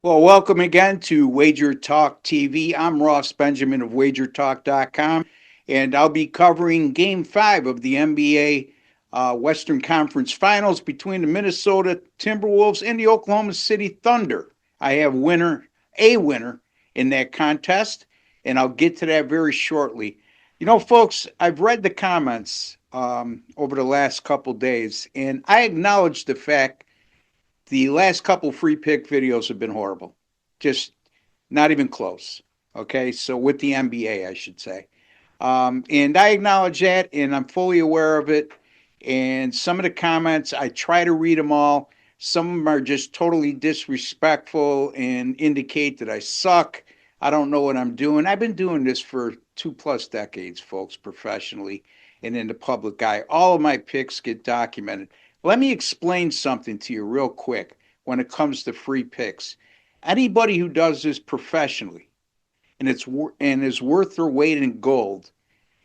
Well, welcome again to Wager Talk TV. I'm Ross Benjamin of WagerTalk.com, and I'll be covering Game 5 of the NBA Western Conference Finals between the Minnesota Timberwolves and the Oklahoma City Thunder. I have a winner in that contest, and I'll get to that very shortly. You know, folks, I've read the comments over the last couple days, and I acknowledge the fact the last couple free pick videos have been horrible. Just not even close. Okay, so with the NBA, I should say. And I acknowledge that, and I'm fully aware of it. And some of the comments, I try to read them all. Some of them are just totally disrespectful and indicate that I suck. I don't know what I'm doing. I've been doing this for 2+ decades, folks, professionally and in the public eye. All of my picks get documented. Let me explain something to you real quick when it comes to free picks. Anybody who does this professionally and is worth their weight in gold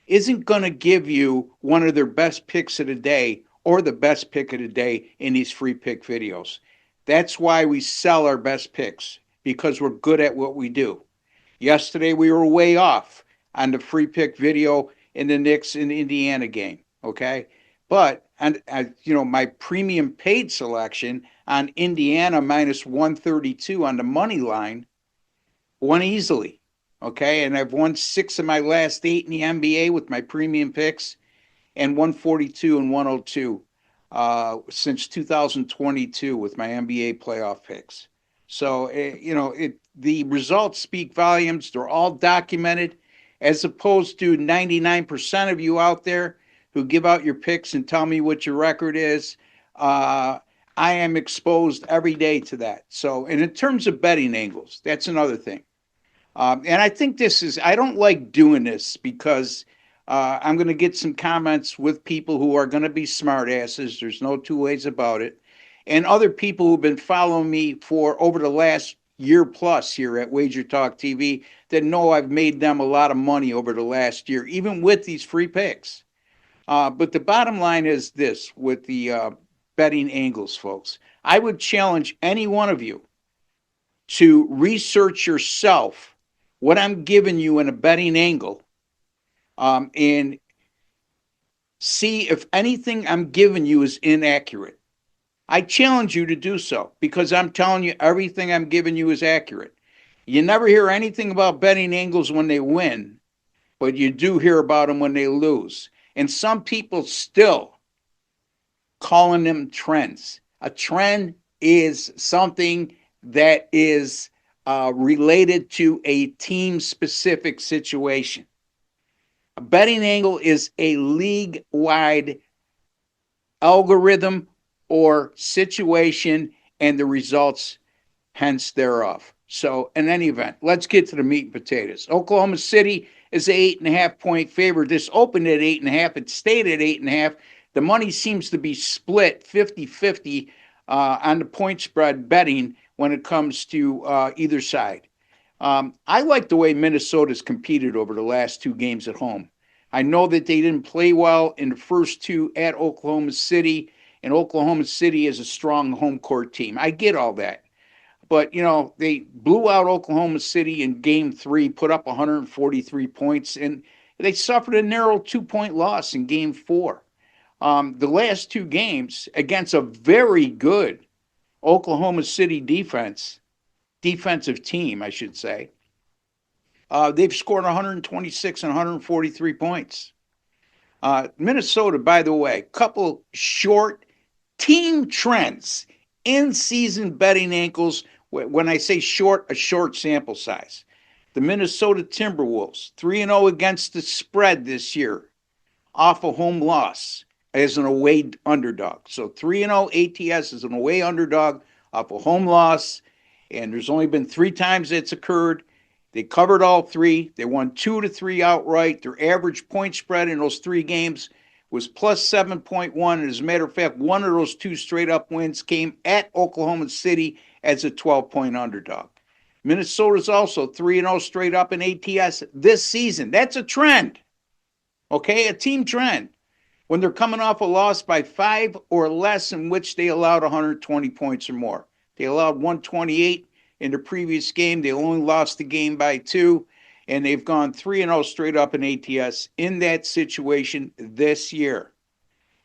isn't going to give you one of their best picks of the day or the best pick of the day in these free pick videos. That's why we sell our best picks, because we're good at what we do. Yesterday we were way off on the free pick video in the Knicks and Indiana game. Okay, but my premium paid selection on Indiana minus 132 on the money line won easily. Okay, and I've won 6 of my last 8 in the NBA with my premium picks, and 142 and 102 since 2022 with my NBA playoff picks. So the results speak volumes. They're all documented, as opposed to 99% of you out there who give out your picks and tell me what your record is. I am exposed every day to that. So, and in terms of betting angles, that's another thing. And I think I don't like doing this because I'm going to get some comments with people who are going to be smartasses. There's no two ways about it. And other people who've been following me for over the last year plus here at Wager Talk TV that know I've made them a lot of money over the last year, even with these free picks. But the bottom line is this with the betting angles, folks. I would challenge any one of you to research yourself what I'm giving you in a betting angle, and see if anything I'm giving you is inaccurate. I challenge you to do so because I'm telling you everything I'm giving you is accurate. You never hear anything about betting angles when they win, but you do hear about them when they lose. And some people still calling them trends. A trend is something that is related to a team specific situation. A betting angle is a league wide algorithm or situation and the results hence thereof. So, in any event, let's get to the meat and potatoes. Oklahoma City is an 8.5 point favorite. This opened at 8.5. It stayed at 8.5. The money seems to be split 50-50 on the point spread betting when it comes to either side. I like the way Minnesota's competed over the last 2 games at home. I know that they didn't play well in the first 2 at Oklahoma City, and Oklahoma City is a strong home court team. I get all that. But, they blew out Oklahoma City in game 3, put up 143 points, and they suffered a narrow 2-point loss in game 4. The last 2 games against a very good Oklahoma City defensive team, I should say, they've scored 126 and 143 points. Minnesota, by the way, couple short team trends in season betting ankles. When I say short, a short sample size. The Minnesota Timberwolves, 3-0 against the spread this year, off a home loss as an away underdog. So 3-0 ATS is an away underdog off a home loss, and there's only been 3 times it's occurred. They covered all 3. They won 2-3 outright. Their average point spread in those 3 games was plus 7.1. And as a matter of fact, one of those 2 straight up wins came at Oklahoma City as a 12-point underdog. Minnesota's also 3-0 straight up in ATS this season. That's a trend. Okay, a team trend. When they're coming off a loss by 5 or less in which they allowed 120 points or more. They allowed 128 in the previous game. They only lost the game by 2, and they've gone 3-0 straight up in ATS in that situation this year.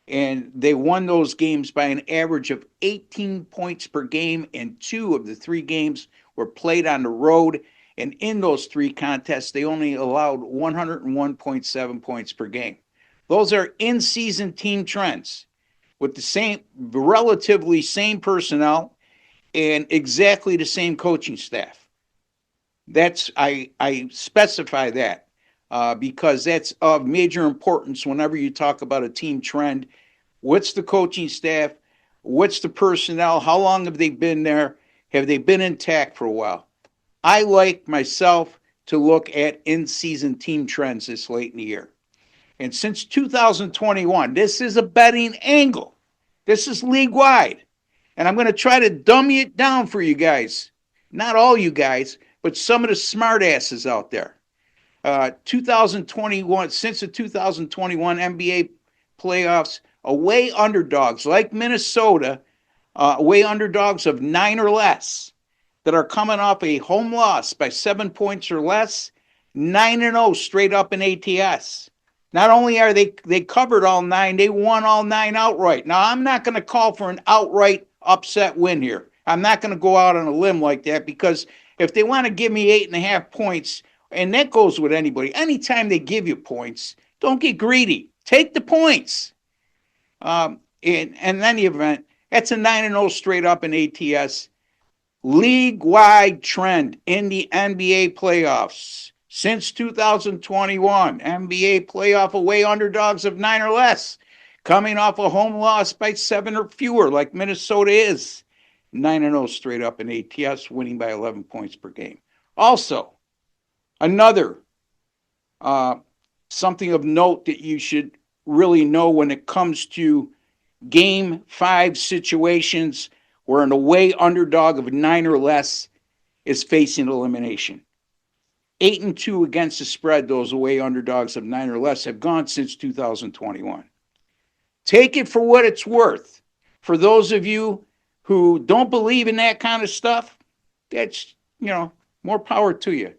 And they won those games by an average of 18 points per game, and 2 of the 3 games were played on the road. And in those 3 contests, they only allowed 101.7 points per game. Those are in-season team trends with the relatively same personnel and exactly the same coaching staff. I specify that because that's of major importance whenever you talk about a team trend. What's the coaching staff? What's the personnel? How long have they been there? Have they been intact for a while? I like myself to look at in-season team trends this late in the year. And since 2021, this is a betting angle. This is league-wide. And I'm going to try to dummy it down for you guys. Not all you guys, but some of the smart asses out there. 2021, since the 2021 NBA playoffs, away underdogs like Minnesota, away underdogs of 9 or less that are coming off a home loss by 7 points or less, 9-0 straight up in ATS. Not only are they covered all 9, they won all 9 outright. Now, I'm not going to call for an outright upset win here. I'm not going to go out on a limb like that because if they want to give me 8.5 points, and that goes with anybody, anytime they give you points, don't get greedy. Take the points. In any event, that's a 9-0 straight up in ATS. League-wide trend in the NBA playoffs. Since 2021, NBA playoff away underdogs of 9 or less, coming off a home loss by 7 or fewer, like Minnesota is. 9-0 straight up in ATS, winning by 11 points per game. Also, another something of note that you should really know when it comes to Game 5 situations where an away underdog of 9 or less is facing elimination. 8-2 against the spread, those away underdogs of 9 or less have gone since 2021. Take it for what it's worth. For those of you who don't believe in that kind of stuff, that's, more power to you.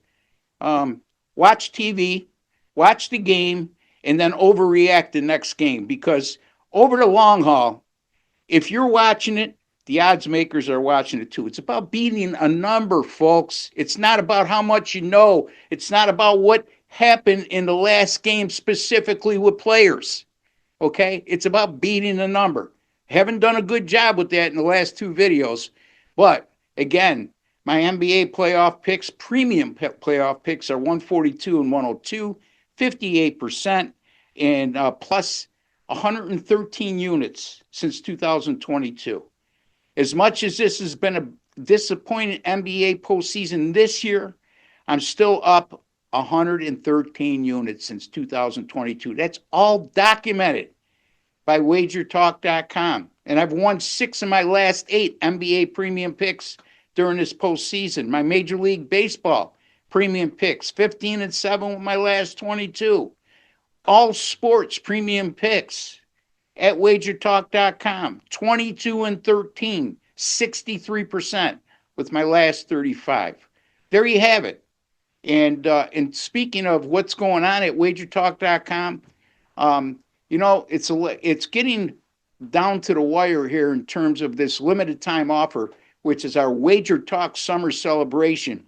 Watch TV, watch the game, and then overreact the next game. Because over the long haul, if you're watching it, the odds makers are watching it too. It's about beating a number, folks. It's not about how much you know. It's not about what happened in the last game specifically with players. Okay? It's about beating a number. Haven't done a good job with that in the last 2 videos. But, again, my NBA playoff picks, premium playoff picks are 142 and 102, 58%, and plus 113 units since 2022. As much as this has been a disappointing NBA postseason this year, I'm still up 113 units since 2022. That's all documented by WagerTalk.com. And I've won 6 of my last 8 NBA premium picks during this postseason. My Major League Baseball premium picks, 15 and 7 with my last 22. All sports premium picks at WagerTalk.com, 22 and 13, 63% with my last 35. There you have it. And speaking of what's going on at WagerTalk.com, it's getting down to the wire here in terms of this limited time offer, which is our Wager Talk Summer Celebration.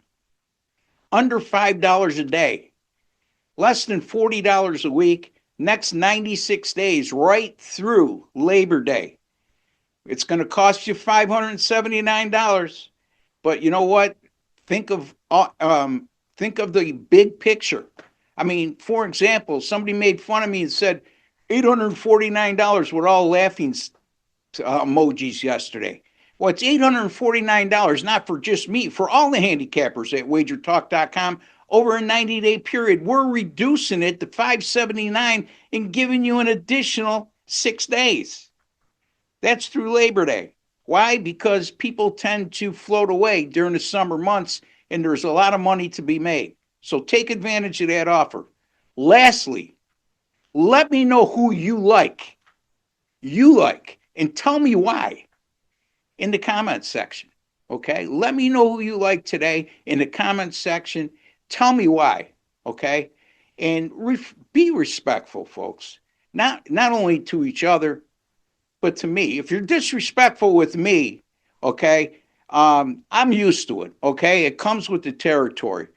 Under $5 a day, less than $40 a week, next 96 days, right through Labor Day. It's going to cost you $579. But you know what? Think of the big picture. I mean, for example, somebody made fun of me and said $849 with all laughing emojis yesterday. Well, it's $849, not for just me, for all the handicappers at WagerTalk.com. Over a 90-day period, we're reducing it to $579 and giving you an additional 6 days. That's through Labor Day. Why? Because people tend to float away during the summer months, and there's a lot of money to be made. So take advantage of that offer. Lastly, let me know who you like, and tell me why in the comments section. Okay. Let me know who you like today in the comments section. Tell me why. Okay. And be respectful, folks. Not only to each other, but to me. If you're disrespectful with me, okay, I'm used to it. Okay. It comes with the territory.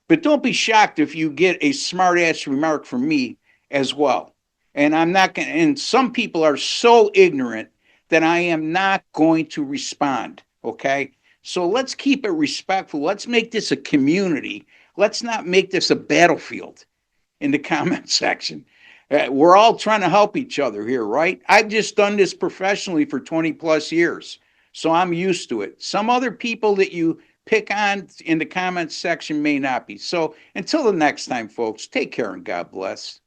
But don't be shocked if you get a smart ass remark from me as well. And I'm not going to, and some people are so ignorant that I am not going to respond. Okay. So let's keep it respectful. Let's make this a community. Let's not make this a battlefield in the comment section. We're all trying to help each other here, right? I've just done this professionally for 20 plus years. So I'm used to it. Some other people that you pick on in the comments section may not be. So until the next time, folks, take care and God bless.